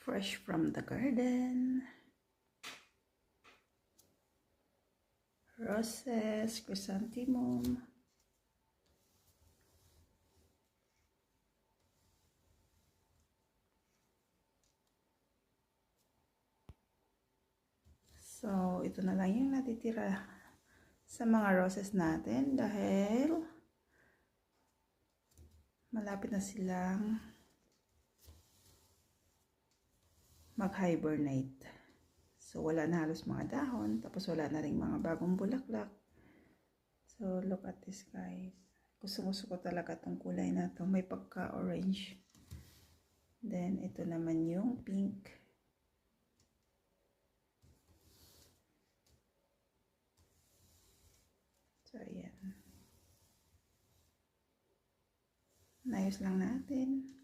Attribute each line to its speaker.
Speaker 1: Fresh from the garden. Roses, chrysanthemum. So, ito na lang yung natitira sa mga roses natin dahil malapit na silang mag-hibernate. So, wala na halos mga dahon, tapos wala na rin mga bagong bulaklak. So, look at this, guys. Gusto ko talaga tong kulay na to. May pagka-orange. Then, ito naman yung pink. So, ayan. Nayos lang natin.